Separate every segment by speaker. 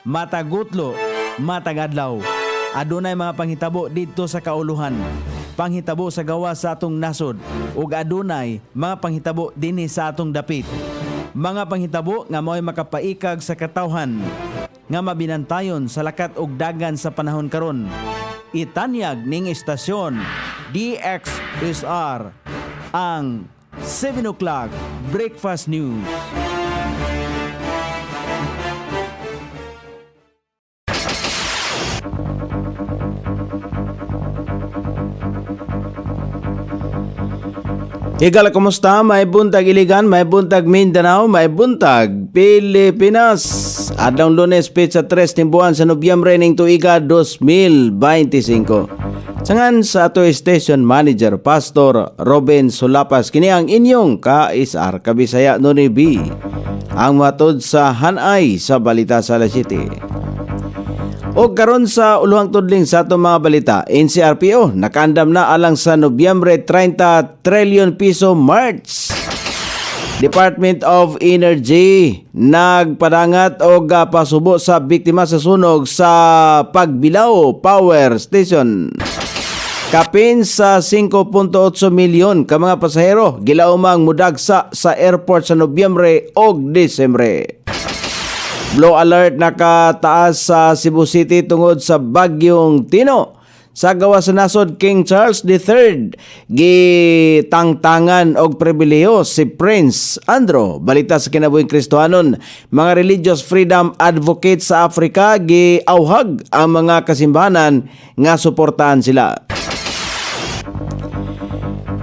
Speaker 1: matagutlo, matagadlaw. Adunay mga panghitabo dito sa kauluhan. Panghitabo sa gawa sa atong nasod ug adunay mga panghitabo dinhi sa atong dapit. Mga panghitabo nga mao'y makapaikag sa katawhan nga mabinantayon sa lakat ug dagan sa panahon karon. Itanyag ning istasyon DXSR ang 7 o'clock Breakfast News. Higala, kumusta? May buntag Iligan, may buntag Mindanao, may buntag Pilipinas. Adlong Lunes, petsa 3 timbuan sa Nobyembre ning tuiga 2025. Sangan sa ato station manager Pastor Robin Sulapas, kini ang inyong ka-isar Kabisaya Noni B. Ang matod sa hanay sa balita sa Alas City. O karon sa uluhang tudling sa atong mga balita, NCRPO nakaandam na alang sa Nobyembre 30 trillion piso March. Department of Energy nagpadangat og pasubo sa biktima sa sunog sa Pagbilao Power Station. Kapin sa 5.8 milyon ka mga pasahero gilaumang mudagsa sa airport sa Nobyembre ug Disyembre. Blow alert nakataas sa Cebu City tungod sa bagyong Tino. Sa gawa sa nasod King Charles III, gitangtangan og pribilehiyo si Prince Andrew. Balita sa kinabuhing Kristohanon, mga religious freedom advocates sa Africa giauhag ang mga kasimbahanan nga suportahan sila.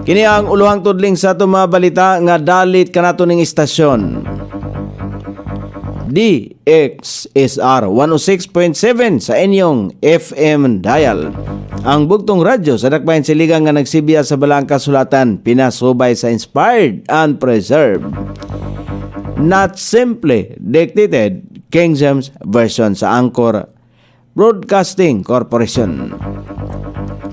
Speaker 1: Kini ang uluhang tudling sa atong mga balita nga dalit kanato ning istasyon. DXSR 106.7 sa inyong FM dial. Ang bugtong radyo sa dakbayan siligang nga nagsibiya sa balang kasulatan, pinasubay sa inspired and preserved. Not simply dictated, King James Version sa Anchor Broadcasting Corporation.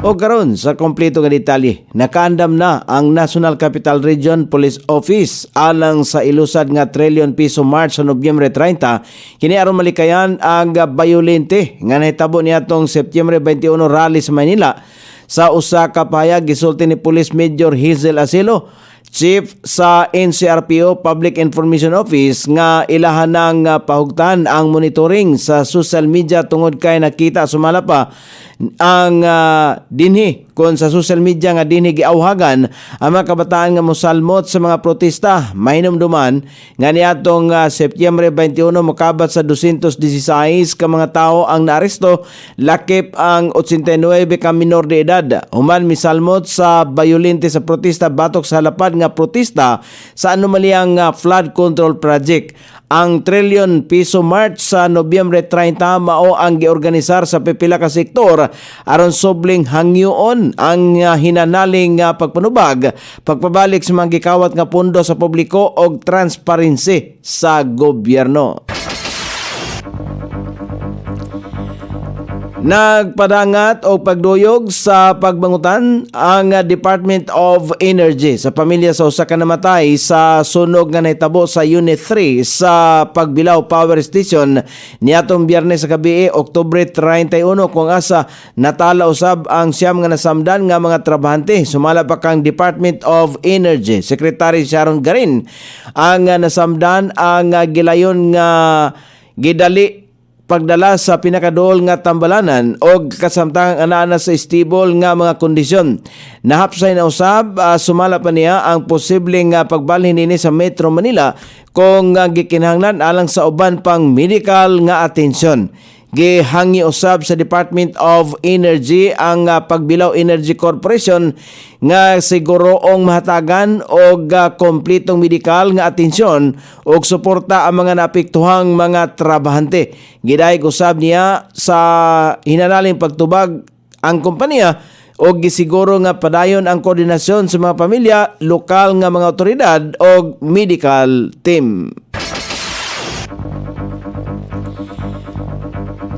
Speaker 1: O karon sa kompleto nga detalye, nakaandam na ang National Capital Region Police Office alang sa ilusad nga trillion piso March sa Nobyembre 30. Kini aron malikayan ang bayolente nga nahitabo niadtong Setyembre 21 rally sa Manila. Sa usa ka pahayag gisulti ni Police Major Hazel Acelo, Chief sa NCRPO Public Information Office, nga ilahan ng pahugtan ang monitoring sa social media tungod kay nakita sumala pa ang dinhi kon sa social media nga dinhi giawhagan ang mga kabataan nga mosalmot sa mga protesta. Mahinumduman nga niadtong Setyembre 21 mokabat sa 216 ka mga tao ang naaresto, lakip ang 89 ka minor de edad. Human misalmot sa bayolente sa protesta batok sa lapad nga protesta sa anomalyang flood control project. Ang trillion piso March sa Nobyembre 30 mao ang giorganisar sa pipila ka sektor aron sobling hangyoon ang hinanaling pagpanubag, pagpabalik sa mga gikawat nga pondo sa publiko og transparency sa gobyerno. Nagpadangat o pagduyog sa pagbangutan ang Department of Energy sa pamilya sa usa ka namatay sa sunog nga nahitabo sa Unit 3 sa Pagbilao Power Station niadtong Biyernes sa gabi, Oktubre 31, kung asa natala usab ang siyam nga nasamdan nga mga trabahante. Sumala pa kang Department of Energy Secretary Sharon Garin. Ang nasamdan ang gilayon nga gidali pagdala sa pinakaduol nga tambalanan o kasamtangang anana sa stable nga mga kondisyon. Nahapsay na usab, sumala pa niya ang posibleng pagbalhin nini sa Metro Manila kung gikinahanglan alang sa uban pang medical nga atensyon. Gihangi usab sa Department of Energy ang Pagbilao Energy Corporation nga siguroong mahatagan og kompletong medikal nga atensyon og suporta ang mga naapektuhang mga trabahante. Gidayeg usab niya sa hinanaling pagtubag ang kompanya og gisiguro nga padayon ang koordinasyon sa mga pamilya, lokal nga mga otoridad og medical team.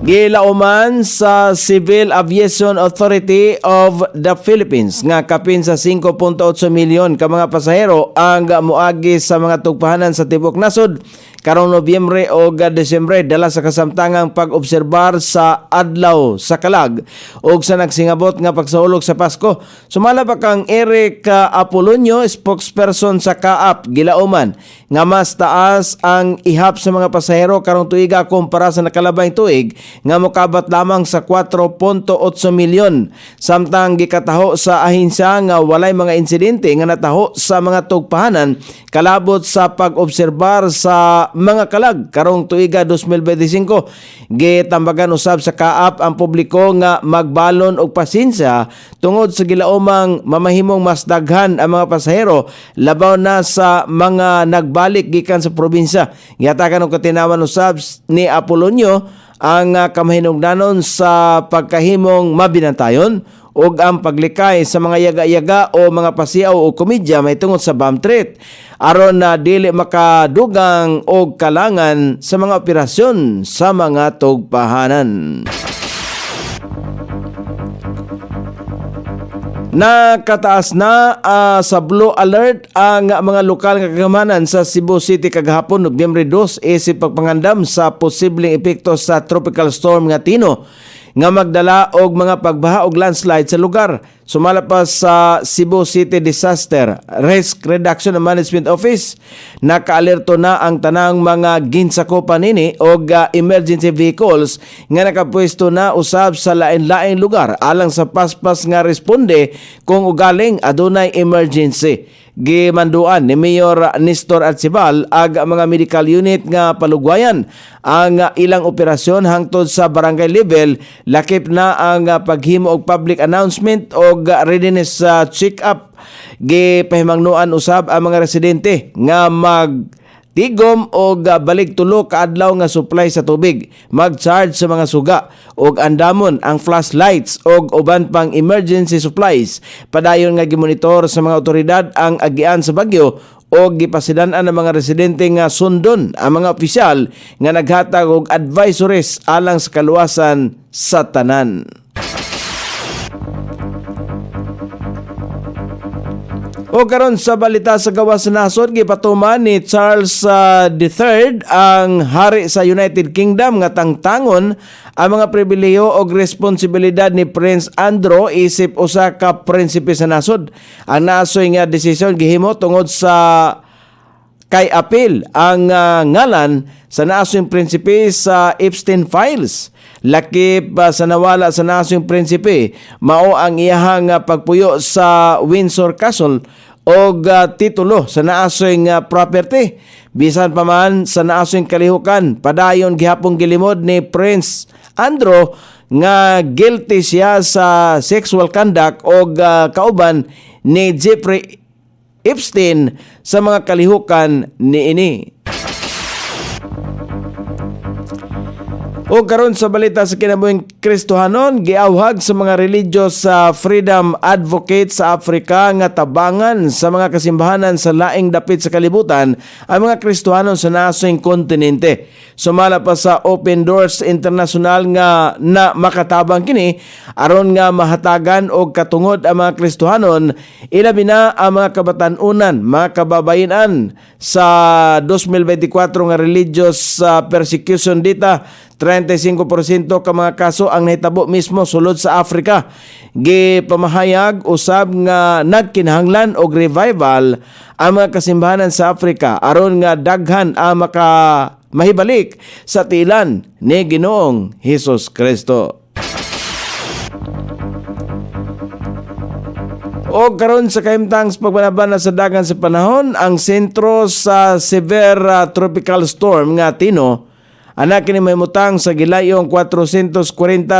Speaker 1: Gilauman sa Civil Aviation Authority of the Philippines nga kapin sa 5.8 milyon ka mga pasahero ang moagi sa mga tugpahanan sa tibok nasod karong Nobyembre o Desyembre dala sa kasamtangang pag-obserbar sa adlaw sa kalag o sa nagsingabot nga pagsaulog sa Pasko. Sumala pa kang Eric Apolonio, spokesperson sa CAAP, gilauman nga mas taas ang ihap sa mga pasahero karong tuiga kumpara sa nakalabay tuig nga mokabat lamang sa 4.8 milyon. Samtang gikataho sa ahinsya nga walay mga insidente nga nataho sa mga tugpahanan kalabot sa pag-obserbar sa mga kalag karong tuiga 2025. Gitambagan usab sa CAAP ang publiko nga magbalon og pasensya tungod sa gilaumang mamahimong mas daghan ang mga pasahero labaw na sa mga nagbalik gikan sa probinsya. Gihatagan og katinawan usab ni Apolonio ang kamahinungdanon sa pagkahimong mabinantayon o ang paglikay sa mga yaga-yaga o mga pasiaw o komedya may tungod sa bomb threat aron na dili makadugang o kalangan sa mga operasyon sa mga tugpahanan. Nakataas na sa blue alert ang mga lokal nga kagamanan sa Cebu City kagahapon Nobyembre 2 isip pagpangandam sa posibleng epekto sa tropical storm nga Tino nga magdala og mga pagbaha og landslide sa lugar. Sumala pa sa Cebu City Disaster Risk Reduction and Management Office, nakaalerto na ang tanang mga ginsakopan nini og emergency vehicles nga nakapwesto na usab sa lain-laing lugar alang sa paspas nga responde kung ugaling adunay emergency. Gimanduan ni Mayor Nestor Atsibal ang mga medical unit nga palugwayan ang ilang operasyon hangtod sa barangay level, lakip na ang paghimo og public announcement og readiness check-up. Gipahimangnuan usab ang mga residente nga tigom o balik tulo kaadlaw nga supply sa tubig, mag-charge sa mga suga og andamon ang flashlights og uban pang emergency supplies. Padayon nga gimonitor sa mga otoridad ang agian sa bagyo o gipasidan-an ang mga residente nga sundon ang mga opisyal nga naghatag og advisories alang sa kaluwasan sa tanan. O karon sa balita sa gawas sa nasod, gipatuman ni Charles III ang hari sa United Kingdom nga tangtangon ang mga pribilehiyo o responsibilidad ni Prince Andrew isip usa ka prinsipe sa nasod. Ang nasoy nga desisyon gihimo tungod sa kay apil ang ngalan sa nasong prinsipe sa Epstein Files. Lakip sa nawala sa nasong prinsipe mao ang iyahang pagpuyo sa Windsor Castle o titulo sa naasong property. Bisan pa man sa naasong kalihukan, padayon gihapong gilimod ni Prince Andrew nga guilty siya sa sexual conduct o kauban ni Jeffrey Epstein sa mga kalihukan niini. O karon sa balita sa kinabuhing Kristohanon, giawhag sa mga religious freedom advocates sa Africa nga tabangan sa mga kasimbahanan sa laing dapit sa kalibutan ang mga Kristohanon sa nasong kontinente. Sumala pa sa Open Doors International nga na makatabang kini aron nga mahatagan og katungod ang mga Kristohanon ilabi na ang mga kabatanunan, mga kababayenan sa 2024 nga religious persecution data. 35% ka mga kaso ang nahitabo mismo sulod sa Africa. Gipamahayag usab nga nagkinahanglan og revival ang mga kasimbahanan sa Africa aron nga daghan ang mahibalik sa tilan ni Ginoong Hesus Kristo. O karon sa kahimtang sa pagbanabana sa dagan sa panahon, ang sentro sa severe tropical storm nga Tino anak kini mahimutang sa gilayong 440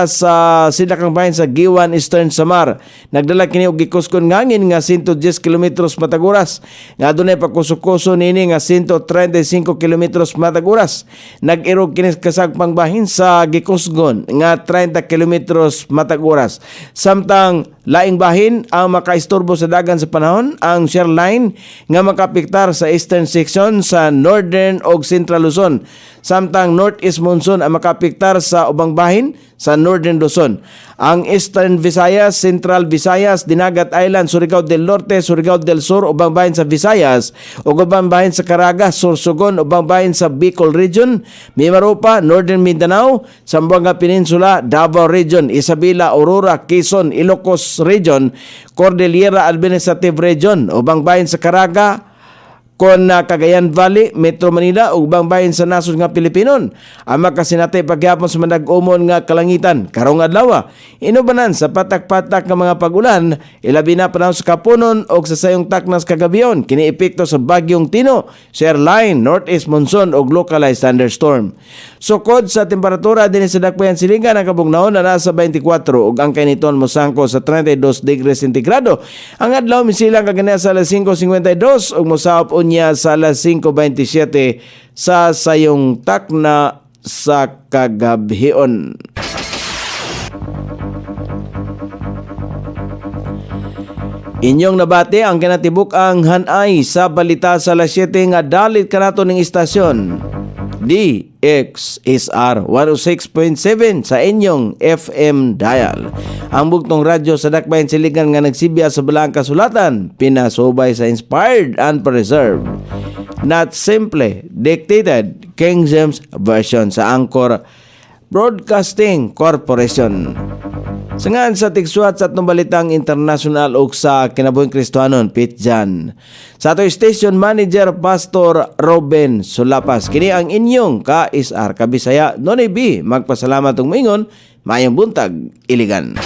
Speaker 1: sa sidakang bahin sa Giwan, Eastern Samar. Nagdala kini og gikuskon ngangin nga 110 km matag oras. Nga adunay pagkusukuso nini nga 135 km matag oras. Nag-irog kini kasagpang bahin sa gikusgon nga 30 km matag oras. Samtang Laing bahin ang makaisturbo sa dagan sa panahon, ang shear line nga makapiktar sa eastern section sa northern ug central Luzon. Samtang northeast monsoon ang makapiktar sa ubang bahin sa northern Luzon. Ang eastern Visayas, central Visayas, Dinagat Island, Surigao del Norte, Surigao del Sur, ubang bahin sa Visayas, ug ubang bahin sa Caraga, Sorsogon, ubang bahin sa Bicol Region, Mimaropa, Northern Mindanao, Zamboanga Peninsula, Davao Region, Isabela, Aurora, Quezon, Ilocos Region, Cordillera Administrative Region, ubang bahin sa Caraga, kon Cagayan Valley, Metro Manila ug ubang bahin sa nasod nga Pilipinon. Ang makasinatay paghapon sa manag-umon nga kalangitan karong adlaw. Inubanan sa patak-patak nga mga pag-ulan, ilabi na panahon sa kapunon ug sa sayong taknas kagabiyon kini epekto sa bagyong Tino, shear line, northeast monsoon ug localized thunderstorm. Sukod sa temperatura dinhi sa dakbayan silingan ang kabugnaon na nasa 24 ug ang kainiton mosangko sa 32 degrees sentigrado. Ang adlaw misilang kagana sa alas 5:52 ug mosaop unya sa alas 5:27 sa sayong takna sa kagabhion. Inyong nabati ang kinatibuk ang hanay sa balita sa alas 7 nga dalit kanato ning istasyon. DXSR 106.7 sa inyong FM dial. Ang bugtong radyo sa dakbayan siligan nga nagsibya sa balang kasulatan, pinasubay sa inspired and preserved. Not simply dictated, King James Version sa Anchor Broadcasting Corporation. Sangan sa tigsuat sa atong balitang international ug sa kinabuhing Kristohanon, Pitjan. Sa ato station manager Pastor Robin Sulapas. Kini ang inyong ka-SR Kabisaya. Nonay B, magpasalamat ug moingon, mayong buntag, Iligan.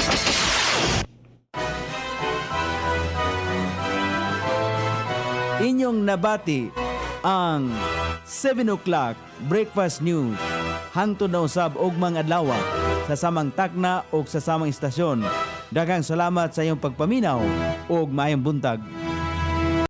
Speaker 1: Inyong nabati ang 7 o'clock breakfast news hangtod na usab og mga adlaw sa samang takna o sa samang istasyon. Daghang salamat sa iyong pagpaminaw ug maayong buntag.